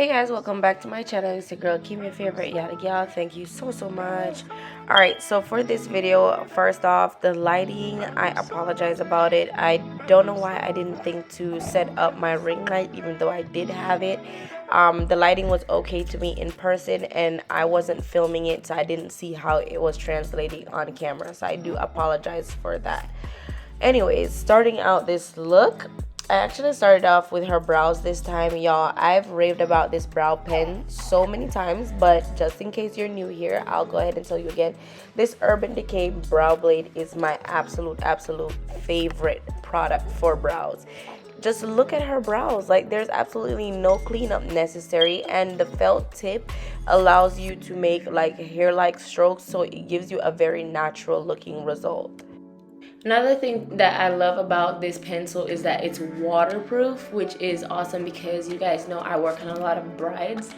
Hey guys, welcome back to my channel. It's your girl, keep your favorite yada yada. Thank you so much. Alright, so for this video, first off, the lighting, I apologize about it. I don't know why I didn't think to set up my ring light, even though I did have it. The lighting was okay to me in person, and I wasn't filming it, so I didn't see how it was translating on camera, so I do apologize for that. Anyways, starting out this look, I actually started off with her brows this time, y'all. I've raved about this brow pen so many times, but just in case you're new here, I'll go ahead and tell you again. This Urban Decay brow blade is my absolute favorite product for brows. Just look at her brows. Like, there's absolutely no cleanup necessary, and the felt tip allows you to make like hair-like strokes, so it gives you a very natural looking result. Another thing that I love about this pencil is that it's waterproof, which is awesome because you guys know I work on a lot of brides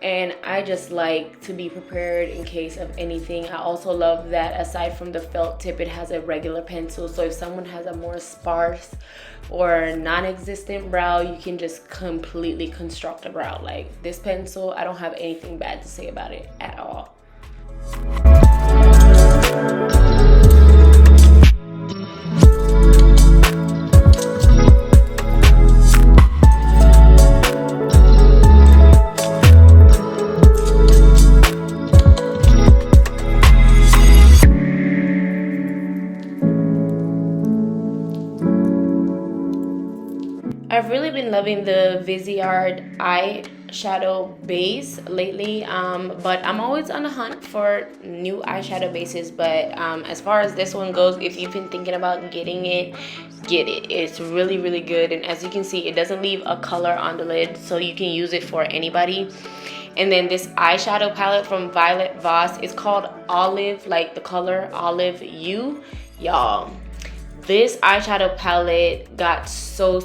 and I just like to be prepared in case of anything. I also love that aside from the felt tip, it has a regular pencil, so if someone has a more sparse or non-existent brow, you can just completely construct a brow. Like this pencil, I don't have anything bad to say about it at all. I've really been loving the Viseart eyeshadow base lately, but I'm always on the hunt for new eyeshadow bases. But as far as this one goes, if you've been thinking about getting it, get it. It's really good, and as you can see, it doesn't leave a color on the lid, so you can use it for anybody. And then this eyeshadow palette from Violet Voss is called Olive, like the color Olive U, y'all. This eyeshadow palette got so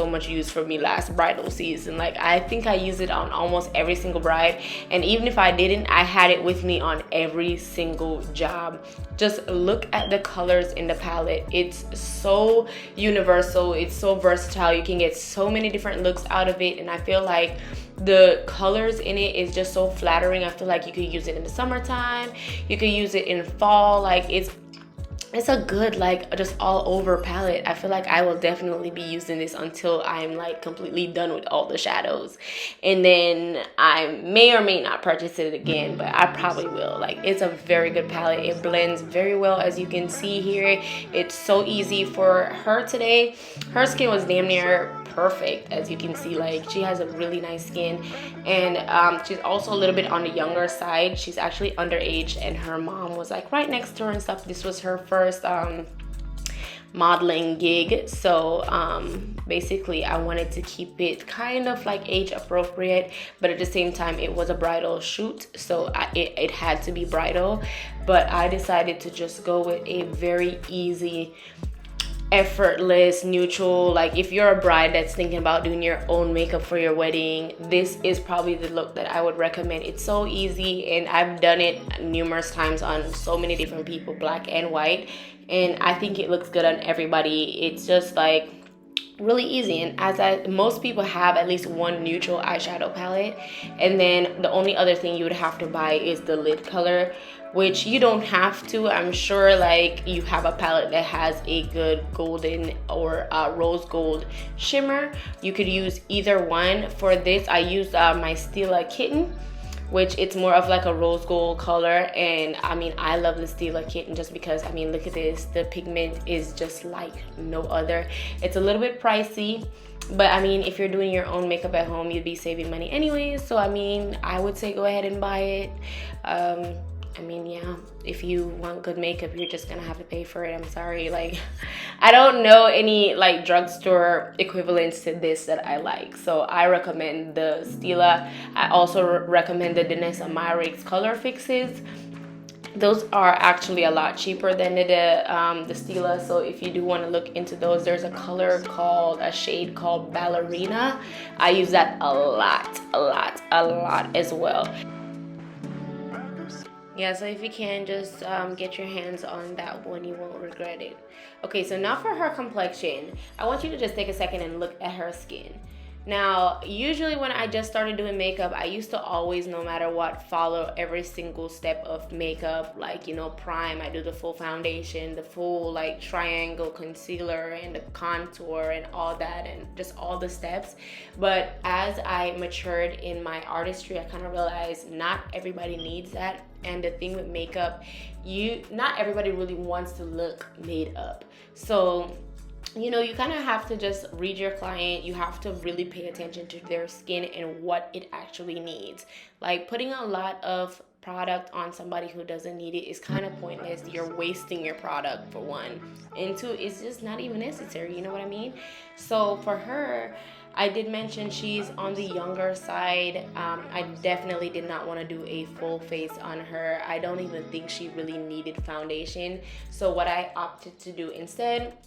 much use for me last bridal season. Like, I think I used it on almost every single bride, and even if I didn't, I had it with me on every single job. Just look at the colors in the palette. It's so universal, it's so versatile. You can get so many different looks out of it, and I feel like the colors in it is just so flattering. I feel like you could use it in the summertime, you could use it in fall. Like, it's a good, like, just all over palette. I feel like I will definitely be using this until I'm like completely done with all the shadows, and then I may or may not purchase it again, but I probably will. Like, it's a very good palette. It blends very well, as you can see here. It's so easy for her today. Her skin was damn near perfect, as you can see. Like, she has a really nice skin, and she's also a little bit on the younger side. She's actually underage, and her mom was like right next to her and stuff. This was her first modeling gig, so basically I wanted to keep it kind of like age appropriate, but at the same time it was a bridal shoot, so it had to be bridal. But I decided to just go with a very easy, effortless, neutral. Like, if you're a bride that's thinking about doing your own makeup for your wedding, this is probably the look that I would recommend. It's so easy, and I've done it numerous times on so many different people, black and white, and I think it looks good on everybody. It's just like really easy, and most people have at least one neutral eyeshadow palette, and then the only other thing you would have to buy is the lid color, which you don't have to. I'm sure like you have a palette that has a good golden or rose gold shimmer. You could use either one. For this, I used my Stila Kitten, which it's more of like a rose gold color, and I mean, I love the Stila Kitten just because, I mean, look at this, the pigment is just like no other. It's a little bit pricey, but I mean, if you're doing your own makeup at home, you'd be saving money anyways, so I mean, I would say go ahead and buy it. I mean, yeah, if you want good makeup, you're just gonna have to pay for it. I'm sorry. Like, I don't know any like drugstore equivalents to this that I like, so I recommend the Stila. I also recommend the Danessa Myricks color fixes. Those are actually a lot cheaper than the Stila, so if you do want to look into those, there's a shade called Ballerina. I use that a lot as well. Yeah, so if you can, just get your hands on that one, you won't regret it. Okay, so now for her complexion, I want you to just take a second and look at her skin. Now, usually when I just started doing makeup, I used to always, no matter what, follow every single step of makeup. Like, you know, prime, I do the full foundation, the full like triangle concealer and the contour and all that, and just all the steps. But as I matured in my artistry, I kind of realized not everybody needs that. And the thing with makeup, not everybody really wants to look made up. So, you know, you kind of have to just read your client. You have to really pay attention to their skin and what it actually needs. Like, putting a lot of product on somebody who doesn't need it is kind of pointless. You're wasting your product, for one, and two, it's just not even necessary. You know what I mean? So for her, I did mention she's on the younger side. I definitely did not want to do a full face on her. I don't even think she really needed foundation. So what I opted to do instead,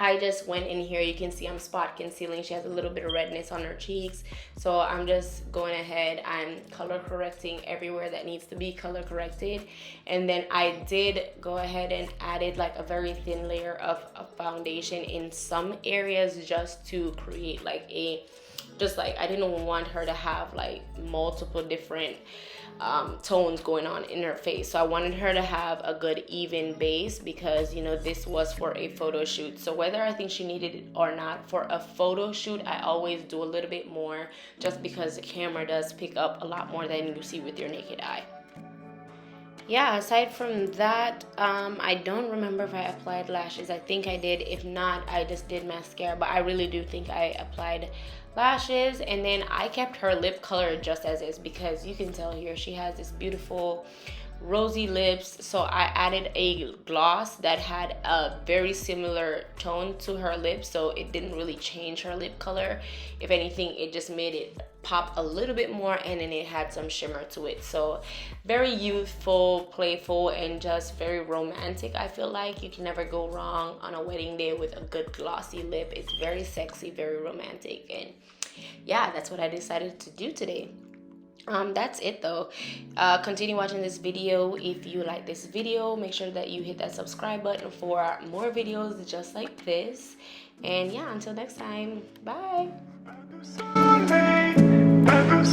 I just went in here. You can see I'm spot concealing. She has a little bit of redness on her cheeks. So I'm just going ahead and color correcting everywhere that needs to be color corrected. And then I did go ahead and added like a very thin layer of foundation in some areas, just to create like I didn't want her to have like multiple different tones going on in her face. So I wanted her to have a good even base, because, you know, this was for a photo shoot. So whether I think she needed it or not, for a photo shoot, I always do a little bit more, just because the camera does pick up a lot more than you see with your naked eye. Yeah, aside from that, I don't remember if I applied lashes. I think I did. If not, I just did mascara, but I really do think I applied lashes. And then I kept her lip color just as is, because you can tell here she has this beautiful rosy lips. So I added a gloss that had a very similar tone to her lips, so it didn't really change her lip color. If anything, it just made it pop a little bit more, and then it had some shimmer to it. So very youthful, playful, and just very romantic. I feel like you can never go wrong on a wedding day with a good glossy lip. It's very sexy, very romantic, and yeah, that's what I decided to do today. That's it though. Continue watching this video. If you like this video, make sure that you hit that subscribe button for more videos just like this. And yeah, until next time, bye. Bridal,